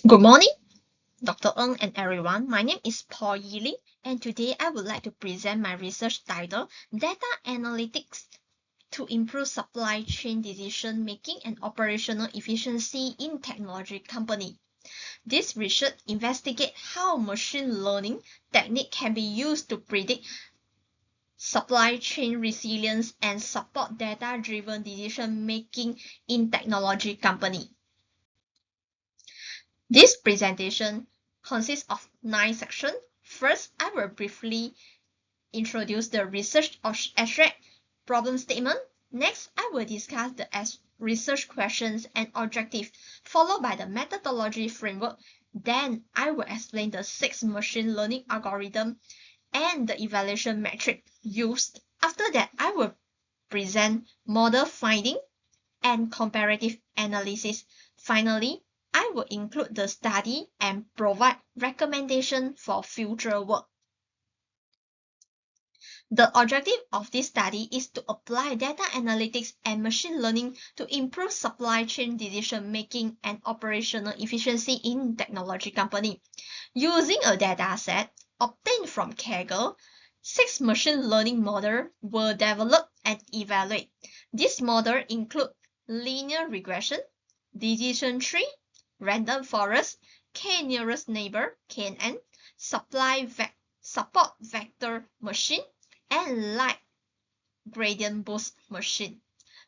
Good morning, Dr. Ng and everyone. My name is Paul Yili, and today I would like to present my research title, Data Analytics to Improve Supply Chain Decision Making and Operational Efficiency in Technology Company. This research investigates how machine learning technique can be used to predict supply chain resilience and support data-driven decision making in technology company. This presentation consists of 9 sections. First, I will briefly introduce the research abstract problem statement. Next, I will discuss the research questions and objectives, followed by the methodology framework. Then, I will explain the 6 machine learning algorithms and the evaluation metric used. After that, I will present model finding and comparative analysis. Finally, I will include the study and provide recommendations for future work. The objective of this study is to apply data analytics and machine learning to improve supply chain decision making and operational efficiency in technology company. Using a dataset obtained from Kaggle, 6 machine learning models were developed and evaluated. These models include linear regression, decision tree, random forest, k-nearest neighbor (KNN), support vector machine, and light gradient boost machine.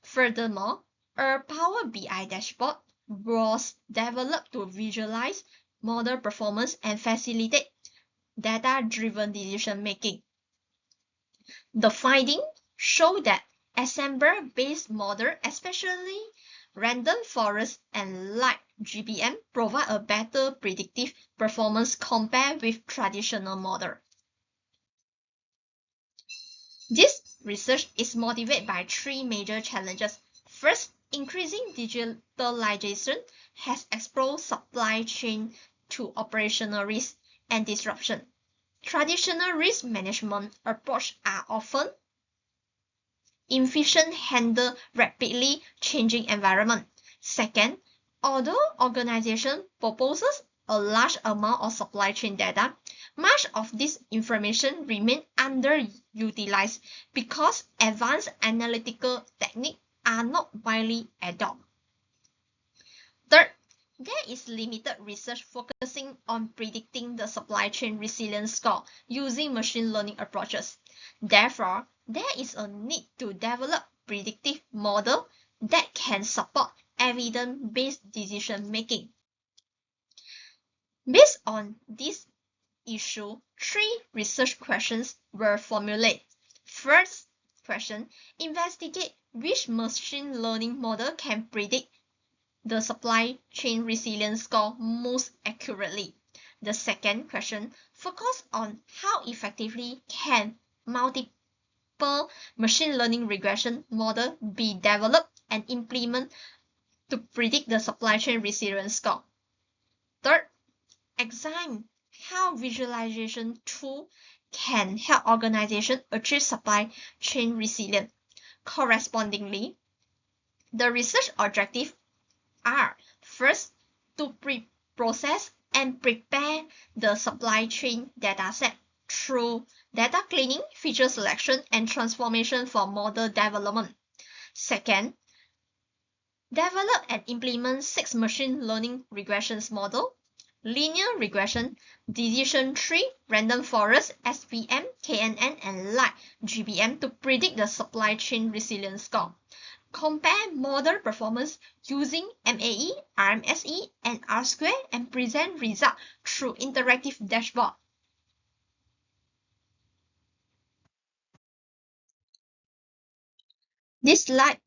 Furthermore, a Power BI dashboard was developed to visualize model performance and facilitate data-driven decision making. The findings show that ensemble-based models, especially random forest and LightGBM, provide a better predictive performance compared with traditional models. This research is motivated by 3 major challenges. First, increasing digitalization has exposed supply chain to operational risk and disruption. Traditional risk management approaches are often inefficient handle rapidly changing environment. Second, although organization proposes a large amount of supply chain data, much of this information remains underutilized because advanced analytical techniques are not widely adopted. Third, there is limited research focusing on predicting the supply chain resilience score using machine learning approaches. Therefore, there is a need to develop predictive models that can support evidence-based decision making. Based on this issue, 3 research questions were formulated. First question, investigate which machine learning model can predict the supply chain resilience score most accurately. The second question, focus on how effectively can multiple machine learning regression models be developed and implemented to predict the supply chain resilience score. Third, examine how visualization tools can help organizations achieve supply chain resilience. Correspondingly, the research objectives are first, to pre-process and prepare the supply chain dataset through data cleaning, feature selection, and transformation for model development. Second, develop and implement 6 machine learning regressions model, linear regression, decision tree, random forest, SVM, KNN, and LightGBM to predict the supply chain resilience score. Compare model performance using MAE, RMSE, and R-square and present results through interactive dashboard. This slide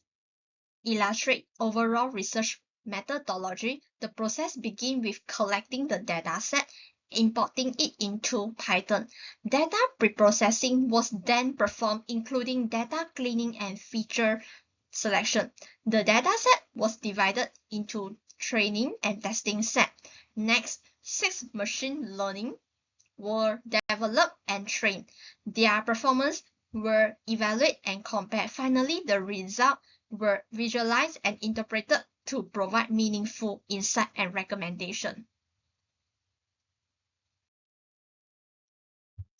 illustrates overall research methodology. The process begins with collecting the dataset, importing it into Python. Data preprocessing was then performed, including data cleaning and feature selection. The dataset was divided into training and testing set. Next, 6 machine learning were developed and trained. Their performance were evaluated and compared. Finally, the results were visualized and interpreted to provide meaningful insight and recommendation.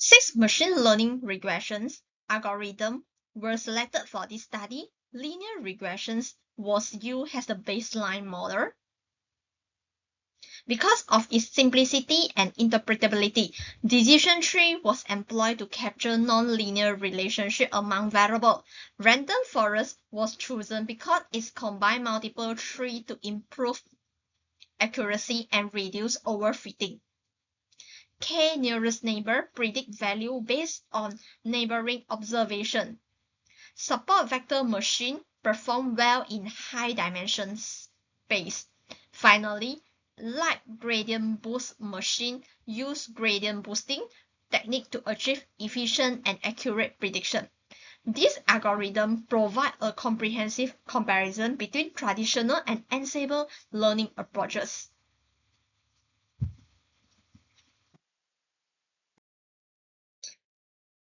6 machine learning regressions algorithms were selected for this study. Linear regressions was used as the baseline model. Because of its simplicity and interpretability, decision tree was employed to capture non-linear relationship among variables. Random forest was chosen because it combined multiple trees to improve accuracy and reduce overfitting. K nearest neighbor predict value based on neighboring observation. Support vector machine perform well in high dimension space. Finally, light gradient boost machine use gradient boosting technique to achieve efficient and accurate prediction. This algorithm provide a comprehensive comparison between traditional and ensemble learning approaches.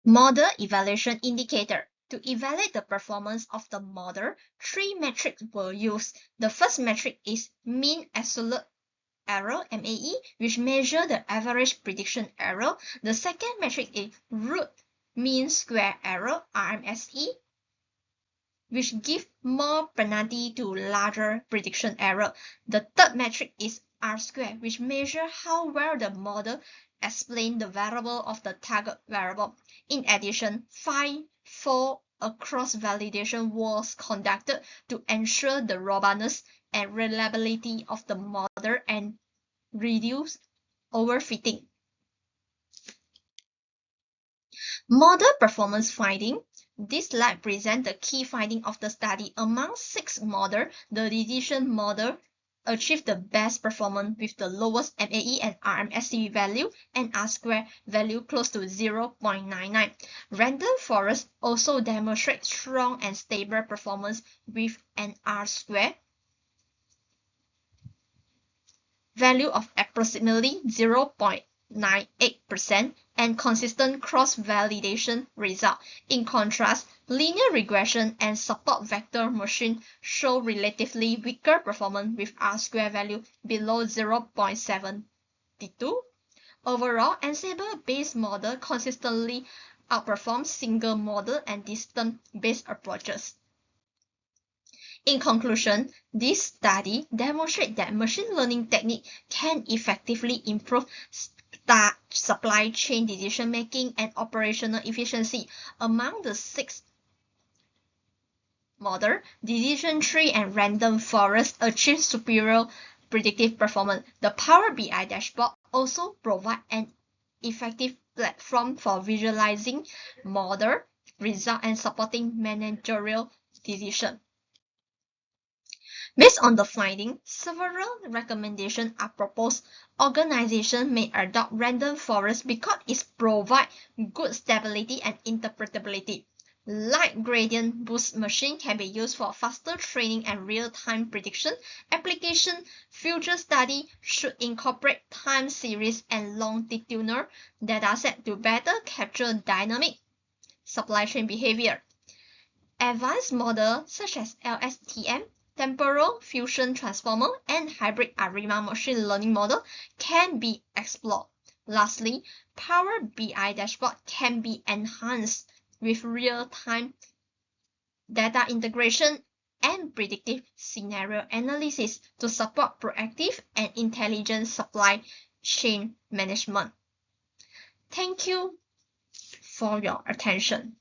Model evaluation indicator. To evaluate the performance of the model, 3 metrics were used. The first metric is mean absolute error, MAE, which measure the average prediction error. The second metric is root mean square error, RMSE, which give more penalty to larger prediction error. The third metric is R-square, which measure how well the model explain the variable of the target variable. In addition, 4 across validation was conducted to ensure the robustness and reliability of the model and reduce overfitting. Model performance finding. This slide presents the key finding of the study. Among 6 models, the decision model achieved the best performance with the lowest MAE and RMSE value and R-square value close to 0.99. Random forest also demonstrates strong and stable performance with an R-square value of approximately 0.98% and consistent cross-validation result. In contrast, linear regression and support vector machine show relatively weaker performance with R-square value below 0.72. Overall, ensemble-based model consistently outperforms single model and distance-based approaches. In conclusion, this study demonstrates that machine learning techniques can effectively improve supply chain decision-making and operational efficiency. Among the 6 models, decision tree and random forest achieve superior predictive performance. The Power BI dashboard also provides an effective platform for visualizing model results and supporting managerial decisions. Based on the findings, several recommendations are proposed. Organizations may adopt random forest because it provides good stability and interpretability. Light gradient boost machine can be used for faster training and real-time prediction. Application future study should incorporate time series and longitudinal dataset to better capture dynamic supply chain behavior. Advanced models such as LSTM, temporal fusion transformer, and hybrid ARIMA machine learning model can be explored. Lastly, Power BI dashboard can be enhanced with real-time data integration and predictive scenario analysis to support proactive and intelligent supply chain management. Thank you for your attention.